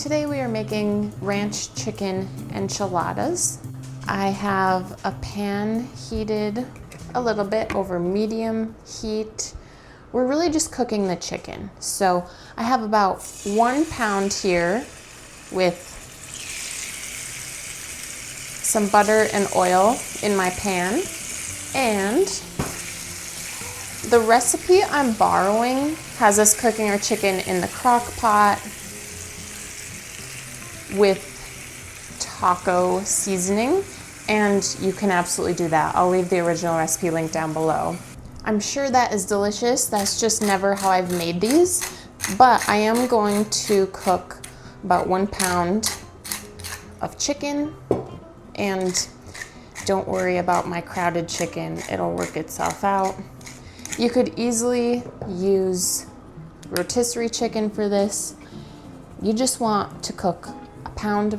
Today we are making ranch chicken enchiladas. I have a pan heated a little bit over medium heat. We're really just cooking the chicken. So I have about 1 pound here with some butter and oil in my pan. And the recipe I'm borrowing has us cooking our chicken in the crock pot with taco seasoning, and you can absolutely do that. I'll leave the original recipe link down below. I'm sure that is delicious. That's just never how I've made these, but I am going to cook about 1 pound of chicken, and don't worry about my crowded chicken. It'll work itself out. You could easily use rotisserie chicken for this. You just want to cook a pound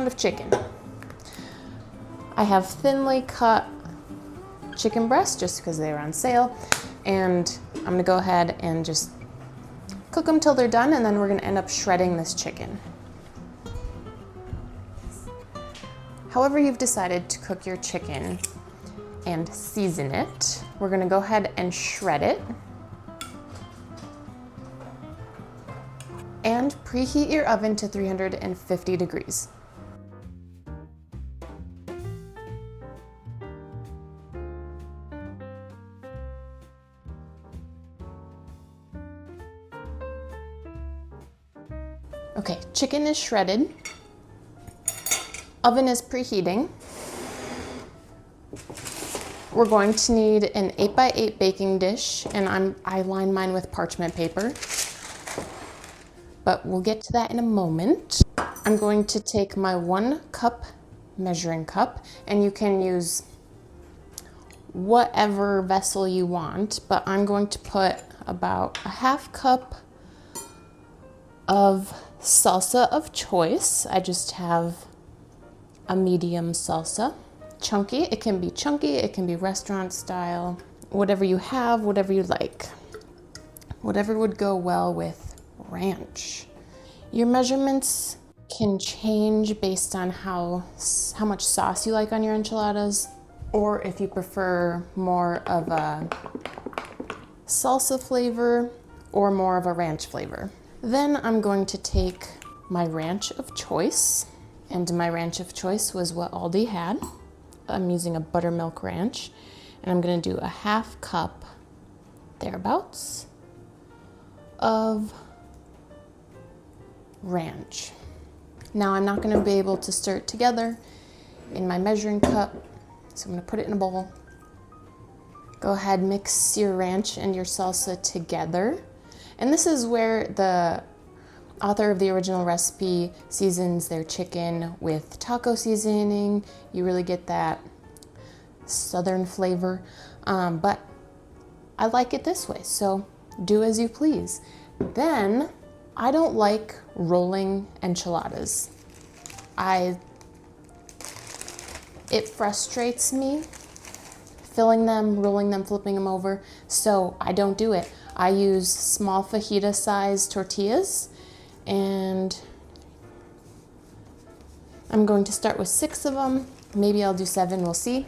of chicken. I have thinly cut chicken breasts just because they were on sale, and I'm gonna go ahead and just cook them till they're done, and then we're gonna end up shredding this chicken. However you've decided to cook your chicken and season it, we're gonna go ahead and shred it. And preheat your oven to 350 degrees. Okay, chicken is shredded. Oven is preheating. We're going to need an 8x8 baking dish, and I line mine with parchment paper, but we'll get to that in a moment. I'm going to take my 1 cup measuring cup, and you can use whatever vessel you want, but I'm going to put about a 1/2 cup of salsa of choice. I just have a medium salsa. Chunky, it can be chunky, it can be restaurant style, whatever you have, whatever you like. Whatever would go well with ranch. Your measurements can change based on how much sauce you like on your enchiladas, or if you prefer more of a salsa flavor or more of a ranch flavor. Then I'm going to take my ranch of choice, and my ranch of choice was what Aldi had. I'm using a buttermilk ranch, and I'm gonna do a 1/2 cup, thereabouts, of ranch. Now I'm not gonna be able to stir it together in my measuring cup, so I'm gonna put it in a bowl. Go ahead, mix your ranch and your salsa together. And this is where the author of the original recipe seasons their chicken with taco seasoning. You really get that southern flavor, but I like it this way, so do as you please. Then, I don't like rolling enchiladas. It frustrates me filling them, rolling them, flipping them over, so I don't do it. I use small fajita size tortillas, and I'm going to start with 6 of them. Maybe I'll do 7, we'll see.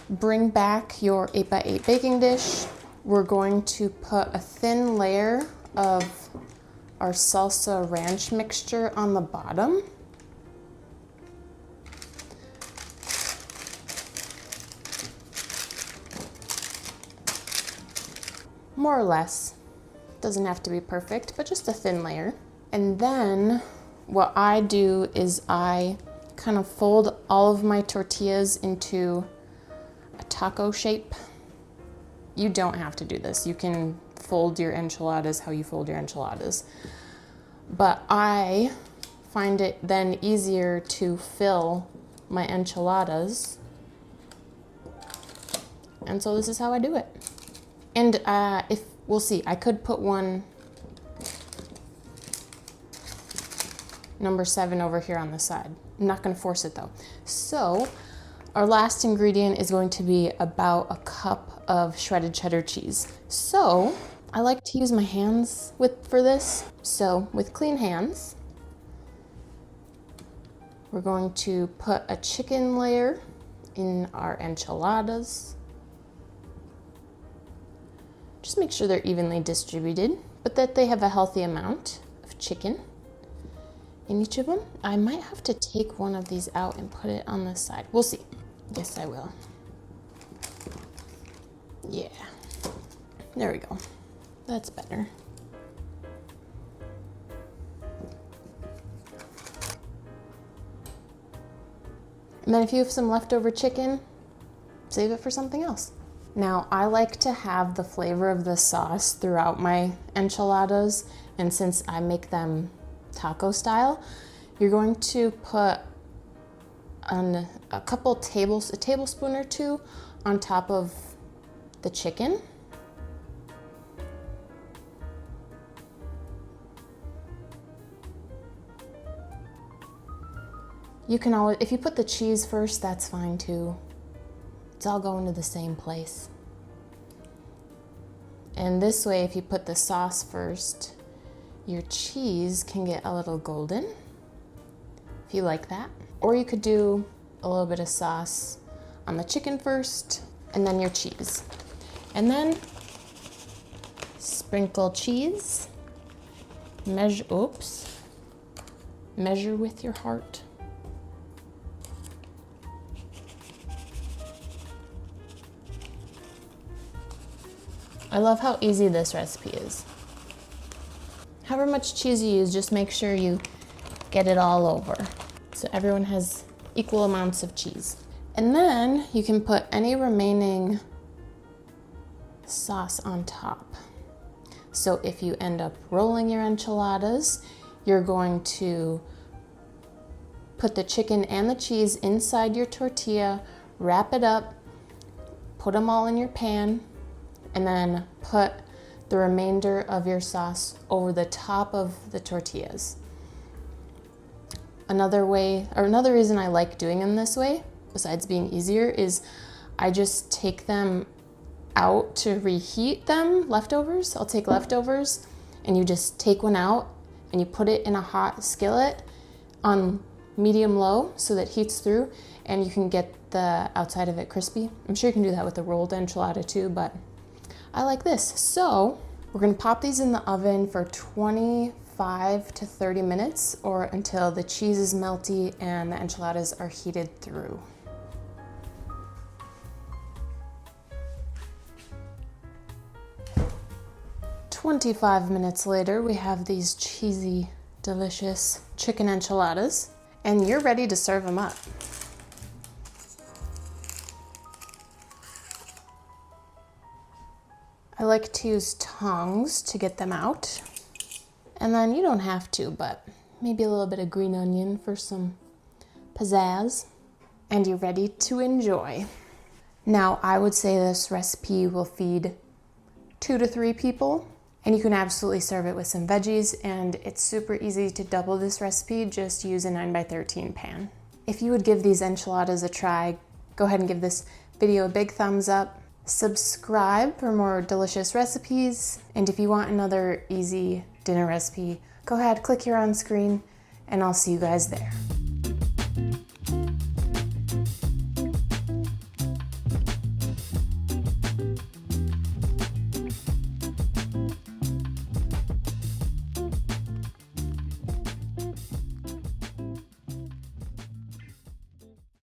Bring back your 8x8 baking dish. We're going to put a thin layer of our salsa ranch mixture on the bottom. More or less. Doesn't have to be perfect, but just a thin layer. And then what I do is I kind of fold all of my tortillas into a taco shape. You don't have to do this. You can fold your enchiladas how you fold your enchiladas. But I find it then easier to fill my enchiladas. And so this is how I do it. And if we'll see, I could put one number 7 over here on the side. I'm not gonna force it though. So our last ingredient is going to be about a cup of shredded cheddar cheese. So I like to use my hands for this. So with clean hands, we're going to put a chicken layer in our enchiladas. Just make sure they're evenly distributed, but that they have a healthy amount of chicken in each of them. I might have to take one of these out and put it on this side. We'll see. Yes, I will. Yeah. There we go. That's better. And then if you have some leftover chicken, save it for something else. Now, I like to have the flavor of the sauce throughout my enchiladas, and since I make them taco style, you're going to put a tablespoon or two on top of the chicken. You can always, if you put the cheese first, that's fine too. It's all going to the same place. And this way, if you put the sauce first, your cheese can get a little golden, if you like that. Or you could do a little bit of sauce on the chicken first, and then your cheese. And then sprinkle cheese. Measure with your heart. I love how easy this recipe is. However much cheese you use, just make sure you get it all over, so everyone has equal amounts of cheese. And then you can put any remaining sauce on top. So if you end up rolling your enchiladas, you're going to put the chicken and the cheese inside your tortilla, wrap it up, put them all in your pan, and then put the remainder of your sauce over the top of the tortillas. Another reason I like doing them this way, besides being easier, is I just take them out to reheat them, leftovers. I'll take leftovers and you just take one out and you put it in a hot skillet on medium-low so that it heats through and you can get the outside of it crispy. I'm sure you can do that with the rolled enchilada too, but I like this. So we're gonna pop these in the oven for 25 to 30 minutes or until the cheese is melty and the enchiladas are heated through. "25 minutes later, we have these cheesy, delicious chicken enchiladas, and you're ready to serve them up. I like to use tongs to get them out. And then you don't have to, but maybe a little bit of green onion for some pizzazz. And you're ready to enjoy. Now, I would say this recipe will feed 2 to 3 people, and you can absolutely serve it with some veggies, and it's super easy to double this recipe. Just use a 9x13 pan. If you would give these enchiladas a try, go ahead and give this video a big thumbs up. Subscribe for more delicious recipes, and if you want another easy dinner recipe, go ahead, click here on screen, and I'll see you guys there.